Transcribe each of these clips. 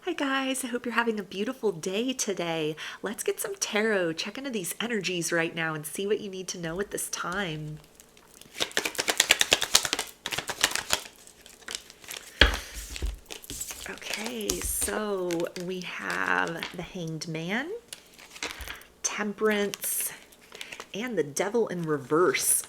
Hi guys, I hope you're having a beautiful day today. Let's get some tarot, check into these energies right now and see what you need to know at this time. Okay, so we have the Hanged Man, Temperance, and the Devil in reverse.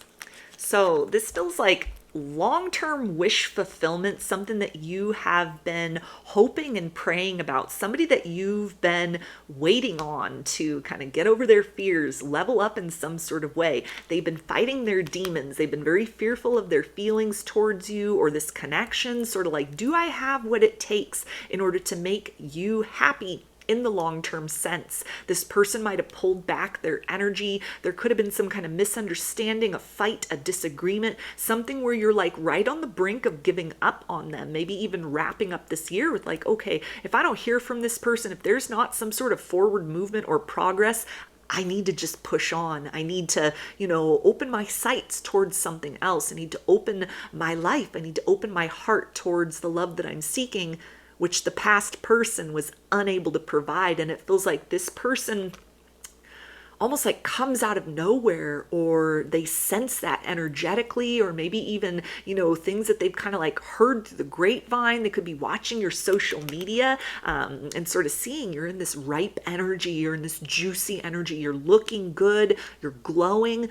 So this feels like long-term wish fulfillment, something that you have been hoping and praying about, somebody that you've been waiting on to kind of get over their fears, level up in some sort of way. They've been fighting their demons. They've been very fearful of their feelings towards you or this connection, sort of like, do I have what it takes in order to make you happy? In the long-term sense, this person might have pulled back their energy. There could have been some kind of misunderstanding, a fight, a disagreement, something where you're like right on the brink of giving up on them, maybe even wrapping up this year with like, okay, if I don't hear from this person, if there's not some sort of forward movement or progress, I need to just push on. I need to, open my sights towards something else. I need to open my life. I need to open my heart towards the love that I'm seeking, which the past person was unable to provide. And it feels like this person almost like comes out of nowhere, or they sense that energetically, or maybe even, things that they've kind of like heard through the grapevine. They could be watching your social media and sort of seeing you're in this ripe energy, you're in this juicy energy, you're looking good, you're glowing,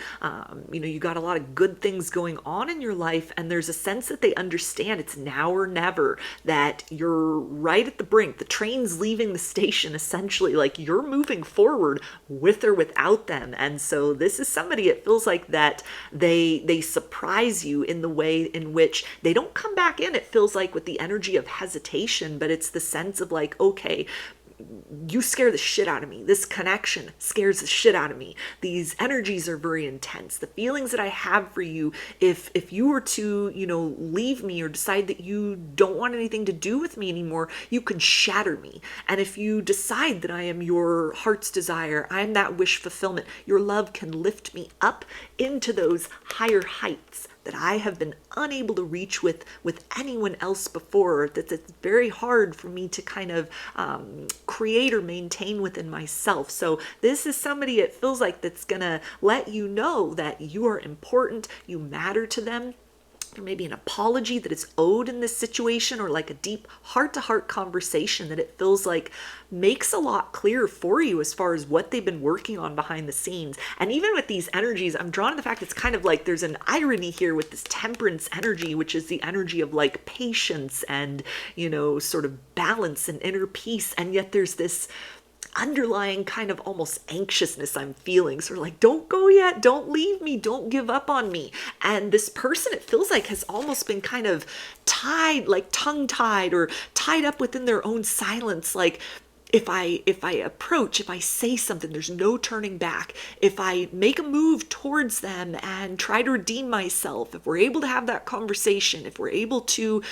you got a lot of good things going on in your life. And there's a sense that they understand it's now or never, that you're right at the brink. The train's leaving the station, essentially, like you're moving forward with or without them. And so this is somebody, it feels like that they surprise you in the way in which they don't come back in. It feels like with the energy of hesitation, but it's the sense of like, okay, you scare the shit out of me. This connection scares the shit out of me. These energies are very intense. The feelings that I have for you, if you were to, leave me or decide that you don't want anything to do with me anymore, you could shatter me. And if you decide that I am your heart's desire, I am that wish fulfillment, your love can lift me up into those higher heights that I have been unable to reach with anyone else before, that it's very hard for me to kind of create or maintain within myself. So this is somebody, it feels like, that's gonna let you know that you are important, you matter to them. There may be an apology that is owed in this situation, or like a deep heart-to-heart conversation that it feels like makes a lot clearer for you as far as what they've been working on behind the scenes. And even with these energies, I'm drawn to the fact it's kind of like there's an irony here with this temperance energy, which is the energy of like patience and, sort of balance and inner peace. And yet there's this underlying kind of almost anxiousness I'm feeling, sort of like, don't go yet, don't leave me, don't give up on me. And this person, it feels like, has almost been kind of tied, like tongue tied or tied up within their own silence. Like, if I approach, if I say something, there's no turning back. If I make a move towards them and try to redeem myself, if we're able to have that conversation, if we're able to,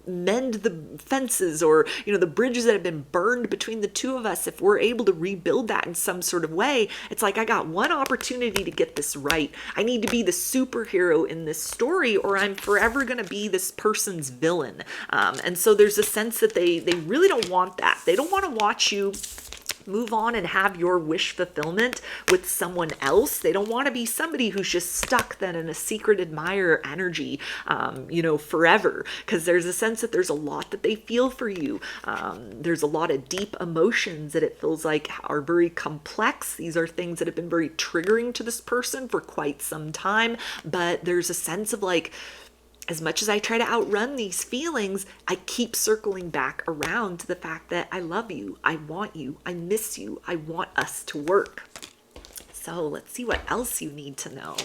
mend the fences or, the bridges that have been burned between the two of us, if we're able to rebuild that in some sort of way, it's like, I got one opportunity to get this right. I need to be the superhero in this story, or I'm forever going to be this person's villain. And so there's a sense that they really don't want that. They don't want to watch you move on and have your wish fulfillment with someone else. They don't want to be somebody who's just stuck then in a secret admirer energy, forever. Because there's a sense that there's a lot that they feel for you. There's a lot of deep emotions that it feels like are very complex. These are things that have been very triggering to this person for quite some time. But there's a sense of like, as much as I try to outrun these feelings, I keep circling back around to the fact that I love you, I want you, I miss you, I want us to work. So let's see what else you need to know.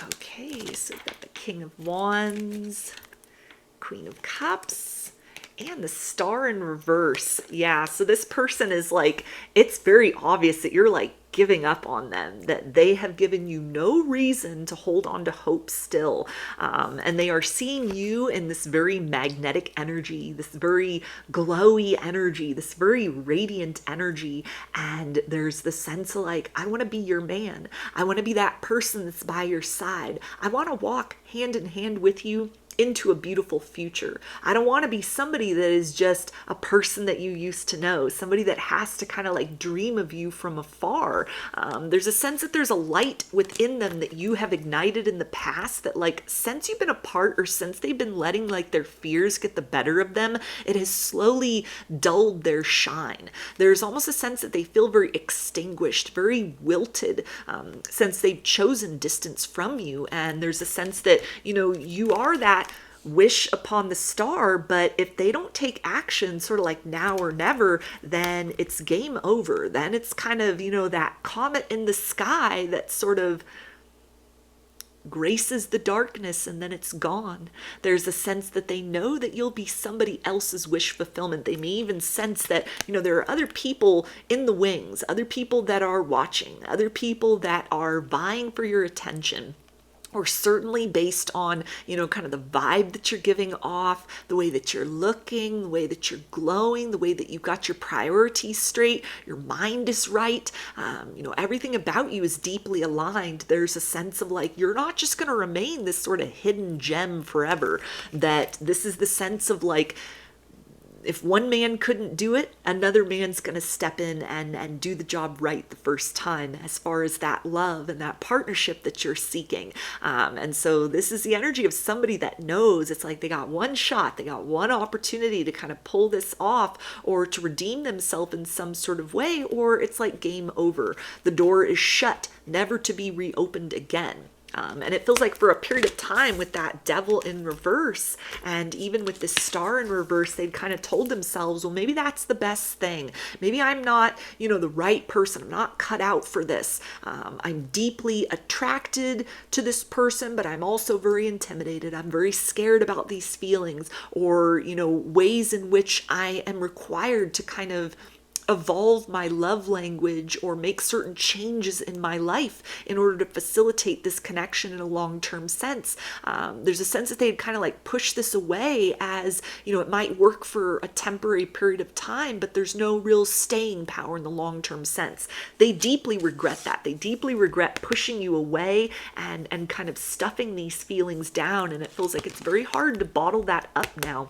Okay, so we've got the King of Wands, Queen of Cups, and the Star in reverse. Yeah, so this person is like, it's very obvious that you're like giving up on them, that they have given you no reason to hold on to hope still. And they are seeing you in this very magnetic energy, this very glowy energy, this very radiant energy. And there's the sense of like, I want to be your man. I want to be that person that's by your side. I want to walk hand in hand with you into a beautiful future. I don't want to be somebody that is just a person that you used to know, somebody that has to kind of like dream of you from afar. There's a sense that there's a light within them that you have ignited in the past that, like, since you've been apart or since they've been letting like their fears get the better of them, it has slowly dulled their shine. There's almost a sense that they feel very extinguished, very wilted, since they've chosen distance from you. And there's a sense that, you know, you are that wish upon the star, but if they don't take action sort of like now or never, then it's game over. Then it's kind of, you know, that comet in the sky that sort of graces the darkness and then it's gone. There's a sense that they know that you'll be somebody else's wish fulfillment. They may even sense that, you know, there are other people in the wings, other people that are watching, other people that are vying for your attention. Or certainly based on, you know, kind of the vibe that you're giving off, the way that you're looking, the way that you're glowing, the way that you've got your priorities straight, your mind is right, you know, everything about you is deeply aligned. There's a sense of like, you're not just going to remain this sort of hidden gem forever, that this is the sense of like, if one man couldn't do it, another man's going to step in and do the job right the first time, as far as that love and that partnership that you're seeking. And so this is the energy of somebody that knows it's like they got one shot, they got one opportunity to kind of pull this off or to redeem themselves in some sort of way, or it's like game over. The door is shut, never to be reopened again. And it feels like for a period of time with that devil in reverse and even with this star in reverse, they'd kind of told themselves, well, maybe that's the best thing. Maybe I'm not, you know, the right person. I'm not cut out for this. I'm deeply attracted to this person, but I'm also very intimidated. I'm very scared about these feelings, or, you know, ways in which I am required to kind of evolve my love language or make certain changes in my life in order to facilitate this connection in a long-term sense. There's a sense that they'd kind of like push this away as, you know, it might work for a temporary period of time, but there's no real staying power in the long-term sense. They deeply regret that. They deeply regret pushing you away and kind of stuffing these feelings down. And it feels like it's very hard to bottle that up now.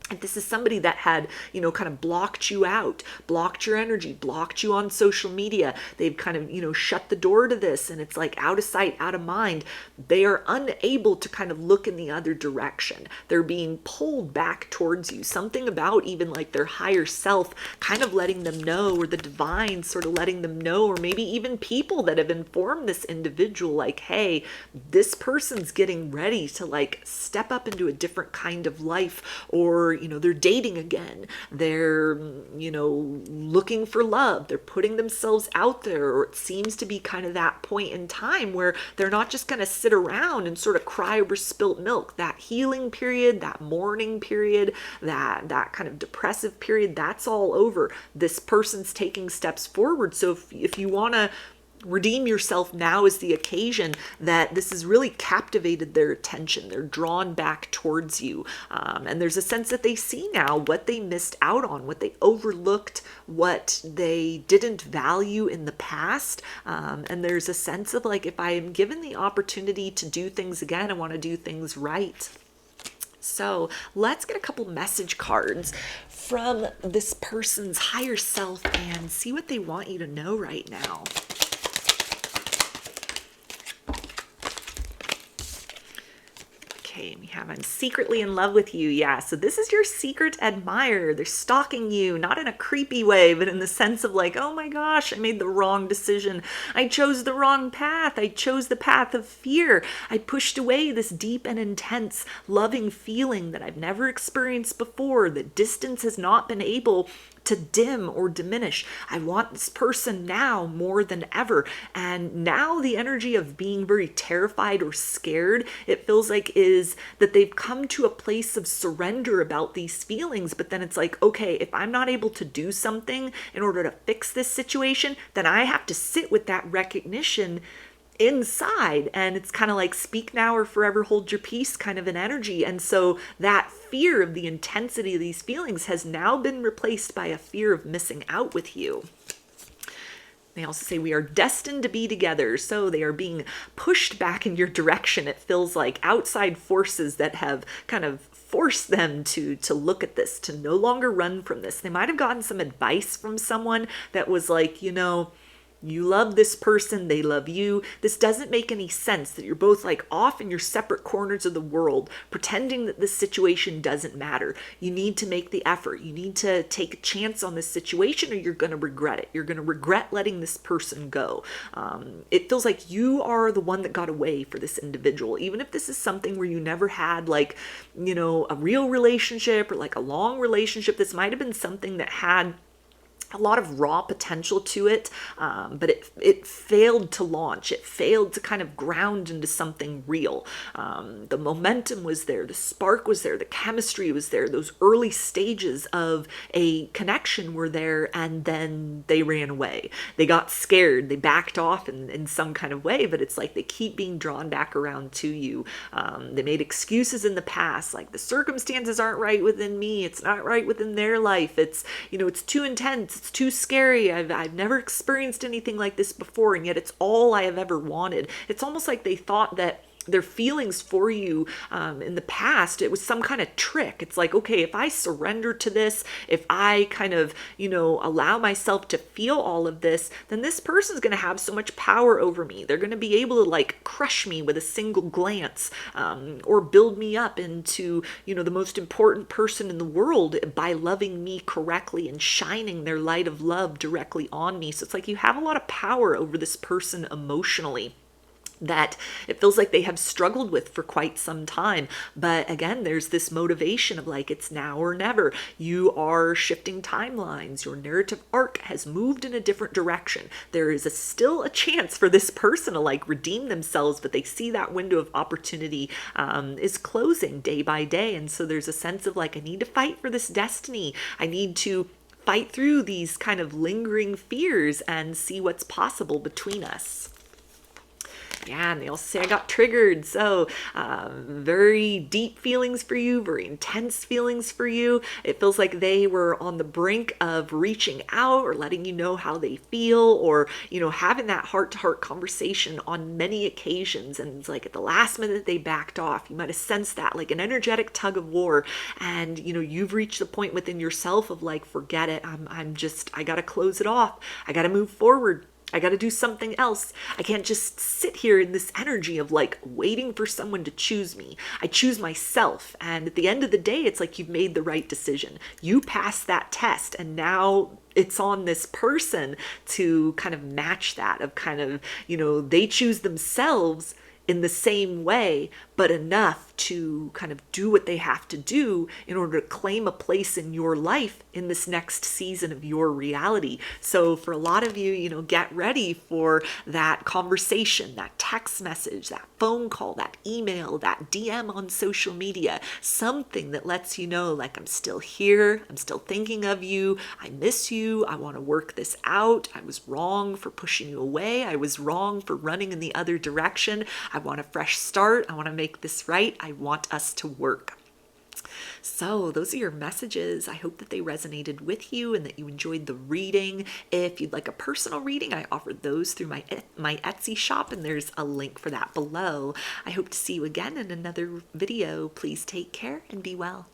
And this is somebody that had, you know, kind of blocked you out, blocked your energy, blocked you on social media. They've kind of, you know, shut the door to this, and it's like out of sight, out of mind. They are unable to kind of look in the other direction. They're being pulled back towards you. Something about even like their higher self kind of letting them know, or the divine sort of letting them know, or maybe even people that have informed this individual like, hey, this person's getting ready to like step up into a different kind of life, or, you know, they're dating again. They're, you know, looking for love. They're putting themselves out there, or it seems to be kind of that point in time where they're not just going to sit around and sort of cry over spilt milk. That healing period, that mourning period, that kind of depressive period, that's all over. This person's taking steps forward. So if you want to redeem yourself, now is the occasion that this has really captivated their attention. They're drawn back towards you. And there's a sense that they see now what they missed out on, what they overlooked, what they didn't value in the past. And there's a sense of like, if I am given the opportunity to do things again, I want to do things right. So let's get a couple message cards from this person's higher self and see what they want you to know right now. Okay, we have, I'm secretly in love with you. Yeah, so this is your secret admirer. They're stalking you, not in a creepy way, but in the sense of like, oh my gosh, I made the wrong decision. I chose the wrong path. I chose the path of fear. I pushed away this deep and intense loving feeling that I've never experienced before, that distance has not been able to dim or diminish. I want this person now more than ever. And now the energy of being very terrified or scared, it feels like, is that they've come to a place of surrender about these feelings. But then it's like, okay, if I'm not able to do something in order to fix this situation, then I have to sit with that recognition inside. And it's kind of like speak now or forever hold your peace kind of an energy. And so that fear of the intensity of these feelings has now been replaced by a fear of missing out with you. They also say we are destined to be together. So they are being pushed back in your direction. It feels like outside forces that have kind of forced them to look at this, to no longer run from this. They might have gotten some advice from someone that was like, you love this person, they love you. This doesn't make any sense that you're both like off in your separate corners of the world, pretending that this situation doesn't matter. You need to make the effort. You need to take a chance on this situation or you're going to regret it. You're going to regret letting this person go. It feels like you are the one that got away for this individual, even if this is something where you never had like, a real relationship or like a long relationship. This might have been something that had a lot of raw potential to it, but it failed to launch. It failed to kind of ground into something real. The momentum was there, the spark was there, the chemistry was there, those early stages of a connection were there, and then they ran away. They got scared, they backed off in some kind of way, but it's like they keep being drawn back around to you. They made excuses in the past, like the circumstances aren't right within me, it's not right within their life, it's too intense, it's too scary. I've never experienced anything like this before, and yet it's all I have ever wanted. It's almost like they thought that their feelings for you in the past, it was some kind of trick. It's like, okay, if I surrender to this, if I kind of, allow myself to feel all of this, then this person's going to have so much power over me. They're going to be able to like crush me with a single glance, or build me up into, the most important person in the world by loving me correctly and shining their light of love directly on me. So it's like you have a lot of power over this person emotionally that it feels like they have struggled with for quite some time. But again, there's this motivation of like, it's now or never. You are shifting timelines. Your narrative arc has moved in a different direction. There is still a chance for this person to like redeem themselves, but they see that window of opportunity is closing day by day. And so there's a sense of like, I need to fight for this destiny. I need to fight through these kind of lingering fears and see what's possible between us. Yeah, and they also say I got triggered. So very deep feelings for you, very intense feelings for you. It feels like they were on the brink of reaching out or letting you know how they feel, or, having that heart-to-heart conversation on many occasions. And it's like at the last minute they backed off. You might have sensed that, like an energetic tug of war. And, you've reached the point within yourself of like, forget it. I got to close it off. I got to move forward. I got to do something else. I can't just sit here in this energy of like waiting for someone to choose me. I choose myself. And at the end of the day, it's like you've made the right decision. You passed that test, and now it's on this person to kind of match that, of kind of, they choose themselves in the same way, but enough to kind of do what they have to do in order to claim a place in your life in this next season of your reality. So for a lot of you, get ready for that conversation, that text message, that phone call, that email, that DM on social media, something that lets you know, like, I'm still here, I'm still thinking of you, I miss you, I want to work this out, I was wrong for pushing you away, I was wrong for running in the other direction, I want a fresh start, I want to make this right, I want us to work. So those are your messages. I hope that they resonated with you and that you enjoyed the reading. If you'd like a personal reading, I offer those through my Etsy shop, and there's a link for that below. I hope to see you again in another video. Please take care and be well.